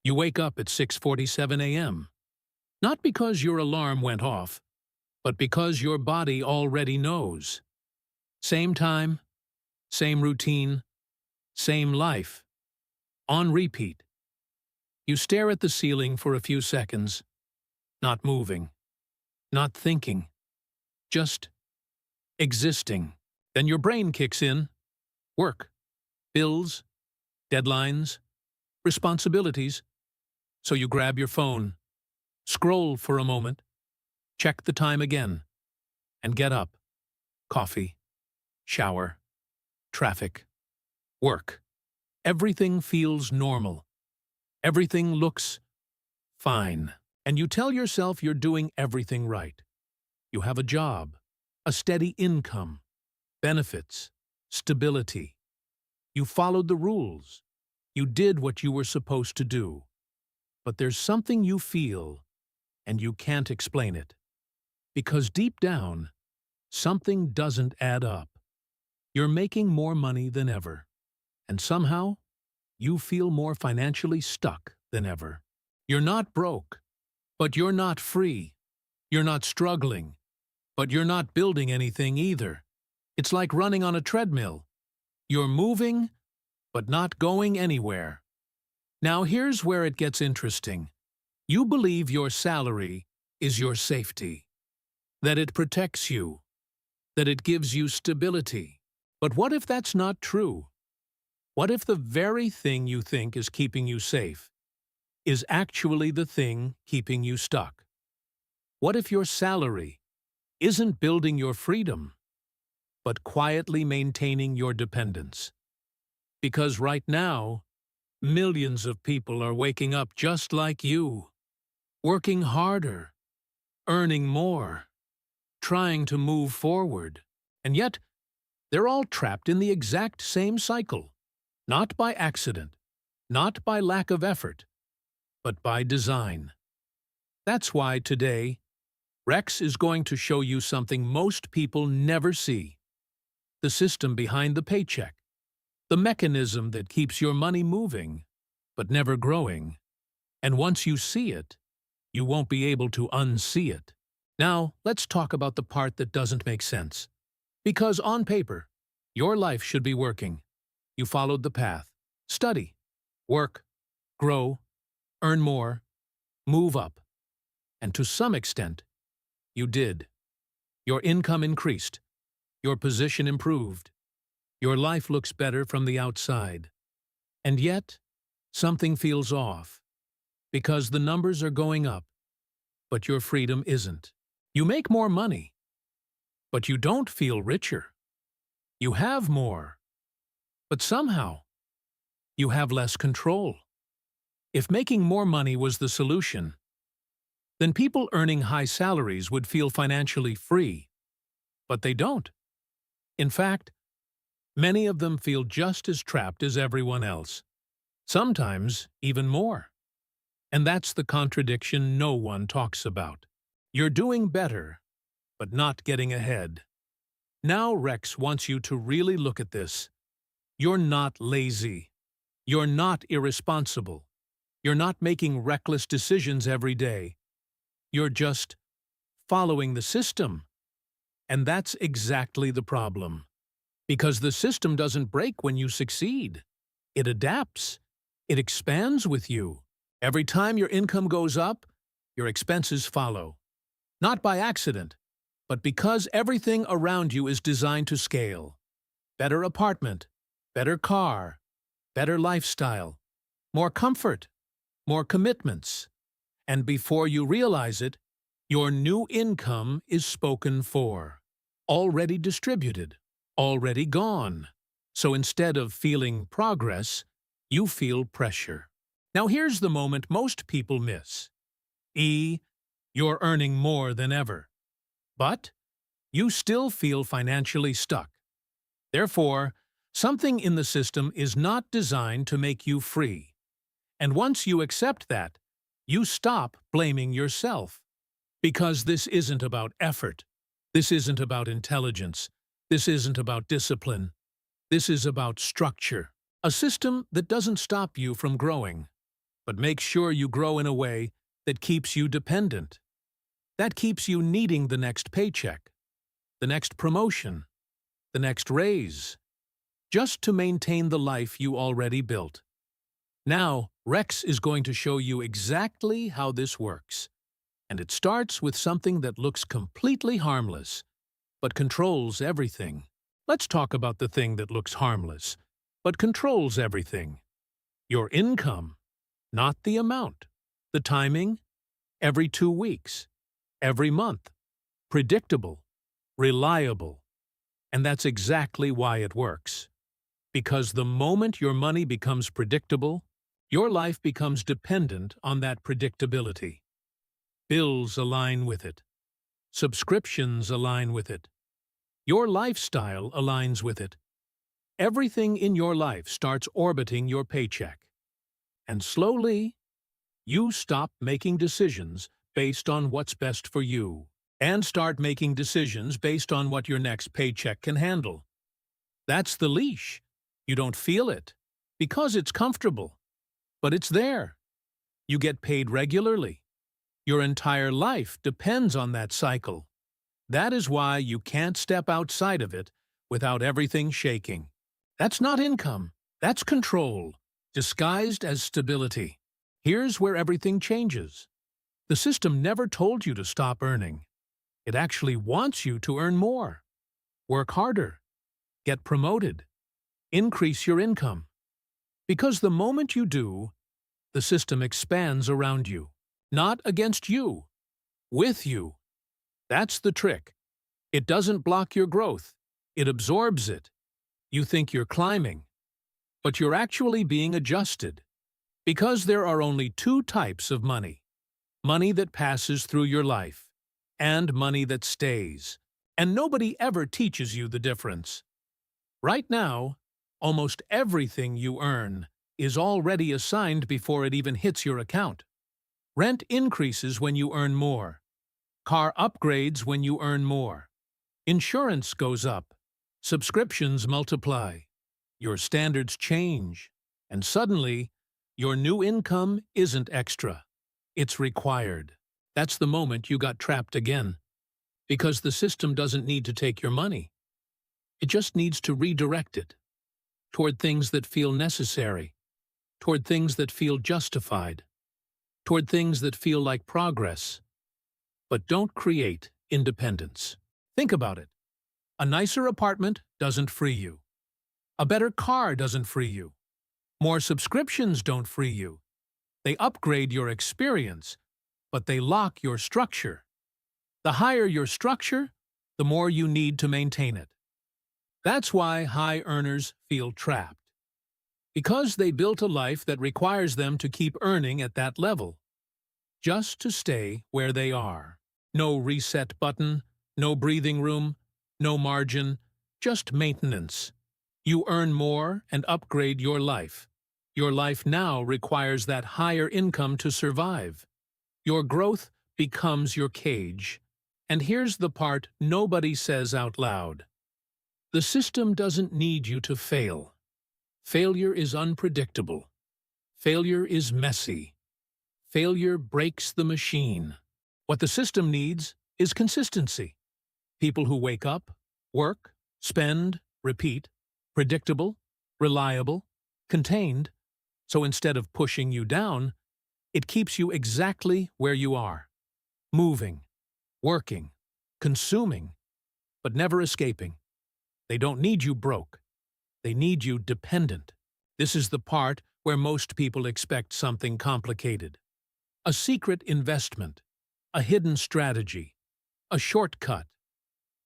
You wake up at 6:47 a.m., not because your alarm went off, but because your body already knows. Same time, same routine, same life, on repeat. You stare at the ceiling for a few seconds, not moving, not thinking, just existing. Then your brain kicks in. Work, bills, deadlines, responsibilities. So you grab your phone, scroll for a moment, check the time again, and get up. Coffee, shower, traffic, work. Everything feels normal. Everything looks fine. And you tell yourself you're doing everything right. You have a job, a steady income, benefits, stability. You followed the rules. You did what you were supposed to do. But there's something you feel, and you can't explain it. Because deep down, something doesn't add up. You're making more money than ever. And somehow, you feel more financially stuck than ever. You're not broke, but you're not free. You're not struggling, but you're not building anything either. It's like running on a treadmill. You're moving, but not going anywhere. Now here's where it gets interesting. You believe your salary is your safety, that it protects you, that it gives you stability. But what if that's not true? What if the very thing you think is keeping you safe is actually the thing keeping you stuck? What if your salary isn't building your freedom, but quietly maintaining your dependence? Because right now, millions of people are waking up just like you, working harder, earning more, trying to move forward, and yet they're all trapped in the exact same cycle, not by accident, not by lack of effort, but by design. That's why today, Rex is going to show you something most people never see: the system behind the paycheck, the mechanism that keeps your money moving, but never growing. And once you see it, you won't be able to unsee it. Now, let's talk about the part that doesn't make sense. Because on paper, your life should be working. You followed the path. Study, work, grow, earn more, move up. And to some extent, you did. Your income increased. Your position improved. Your life looks better from the outside. And yet, something feels off. Because the numbers are going up, but your freedom isn't. You make more money, but you don't feel richer. You have more, but somehow, you have less control. If making more money was the solution, then people earning high salaries would feel financially free. But they don't. In fact, many of them feel just as trapped as everyone else. Sometimes even more. And that's the contradiction no one talks about. You're doing better, but not getting ahead. Now Rex wants you to really look at this. You're not lazy. You're not irresponsible. You're not making reckless decisions every day. You're just following the system. And that's exactly the problem. Because the system doesn't break when you succeed. It adapts. It expands with you. Every time your income goes up, your expenses follow. Not by accident, but because everything around you is designed to scale. Better apartment, better car, better lifestyle, more comfort, more commitments. And before you realize it, your new income is spoken for, already distributed, already gone. So instead of feeling progress, you feel pressure. Now here's the moment most people miss. You're earning more than ever. But you still feel financially stuck. Therefore, something in the system is not designed to make you free. And once you accept that, you stop blaming yourself. Because this isn't about effort. This isn't about intelligence. This isn't about discipline. This is about structure. A system that doesn't stop you from growing, but make sure you grow in a way that keeps you dependent. That keeps you needing the next paycheck, the next promotion, the next raise, just to maintain the life you already built. Now, Rex is going to show you exactly how this works. And it starts with something that looks completely harmless, but controls everything. Let's talk about the thing that looks harmless, but controls everything. Your income, not the amount. The timing, every 2 weeks, every month. Predictable, reliable. And that's exactly why it works. Because the moment your money becomes predictable, your life becomes dependent on that predictability. Bills align with it. Subscriptions align with it. Your lifestyle aligns with it. Everything in your life starts orbiting your paycheck. And slowly, you stop making decisions based on what's best for you, and start making decisions based on what your next paycheck can handle. That's the leash. You don't feel it, because it's comfortable. But it's there. You get paid regularly. Your entire life depends on that cycle. That is why you can't step outside of it without everything shaking. That's not income. That's control, disguised as stability. Here's where everything changes. The system never told you to stop earning. It actually wants you to earn more. Work harder. Get promoted. Increase your income. Because the moment you do, the system expands around you. Not against you. With you. That's the trick. It doesn't block your growth. It absorbs it. You think you're climbing, but you're actually being adjusted. Because there are only 2 types of money. Money that passes through your life, and money that stays. And nobody ever teaches you the difference. Right now, almost everything you earn is already assigned before it even hits your account. Rent increases when you earn more. Car upgrades when you earn more. Insurance goes up. Subscriptions multiply. Your standards change. And suddenly, your new income isn't extra. It's required. That's the moment you got trapped again. Because the system doesn't need to take your money. It just needs to redirect it. Toward things that feel necessary. Toward things that feel justified. Toward things that feel like progress. But don't create independence. Think about it. A nicer apartment doesn't free you. A better car doesn't free you. More subscriptions don't free you. They upgrade your experience, but they lock your structure. The higher your structure, the more you need to maintain it. That's why high earners feel trapped. Because they built a life that requires them to keep earning at that level. Just to stay where they are. No reset button, no breathing room, no margin, just maintenance. You earn more and upgrade your life. Your life now requires that higher income to survive. Your growth becomes your cage. And here's the part nobody says out loud. The system doesn't need you to fail. Failure is unpredictable. Failure is messy. Failure breaks the machine. What the system needs is consistency. People who wake up, work, spend, repeat, predictable, reliable, contained. So instead of pushing you down, it keeps you exactly where you are. Moving, working, consuming, but never escaping. They don't need you broke. They need you dependent. This is the part where most people expect something complicated. A secret investment, a hidden strategy, a shortcut.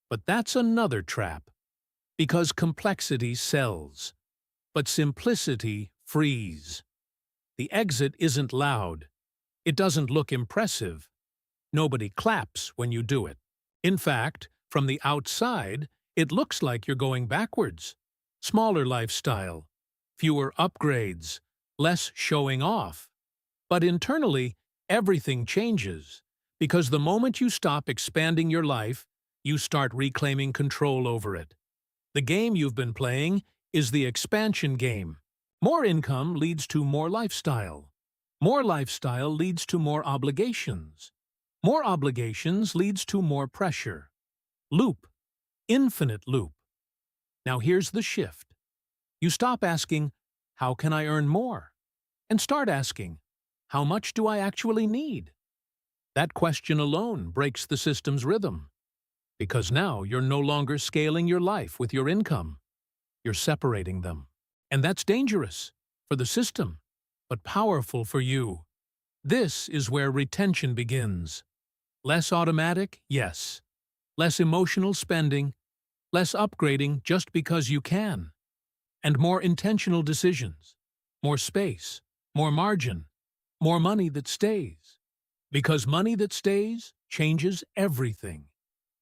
But that's another trap. Because complexity sells, but simplicity frees. The exit isn't loud. It doesn't look impressive. Nobody claps when you do it. In fact, from the outside, it looks like you're going backwards. Smaller lifestyle, fewer upgrades, less showing off. But internally, everything changes. Because the moment you stop expanding your life, you start reclaiming control over it. The game you've been playing is the expansion game. More income leads to more lifestyle. More lifestyle leads to more obligations. More obligations leads to more pressure. Loop. Infinite loop. Now here's the shift. You stop asking, how can I earn more? And start asking, how much do I actually need? That question alone breaks the system's rhythm. Because now you're no longer scaling your life with your income. You're separating them. And that's dangerous for the system, but powerful for you. This is where retention begins. Less automatic, yes. Less emotional spending, less upgrading just because you can. And more intentional decisions, more space, more margin, more money that stays. Because money that stays changes everything.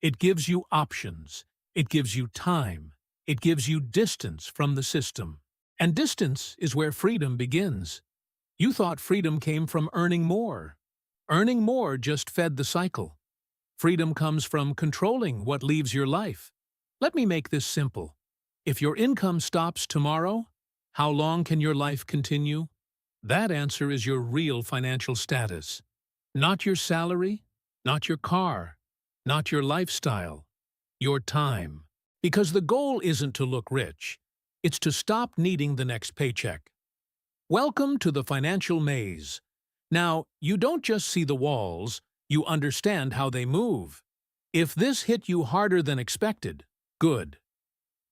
It gives you options. It gives you time. It gives you distance from the system. And distance is where freedom begins. You thought freedom came from earning more. Earning more just fed the cycle. Freedom comes from controlling what leaves your life. Let me make this simple. If your income stops tomorrow, how long can your life continue? That answer is your real financial status. Not your salary, not your car, not your lifestyle, your time. Because the goal isn't to look rich, it's to stop needing the next paycheck. Welcome to the financial maze. Now, you don't just see the walls, you understand how they move. If this hit you harder than expected, good.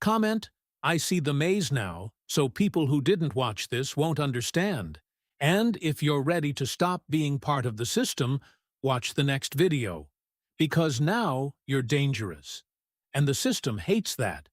Comment, I see the maze now, so people who didn't watch this won't understand. And if you're ready to stop being part of the system, watch the next video. Because now you're dangerous. And the system hates that.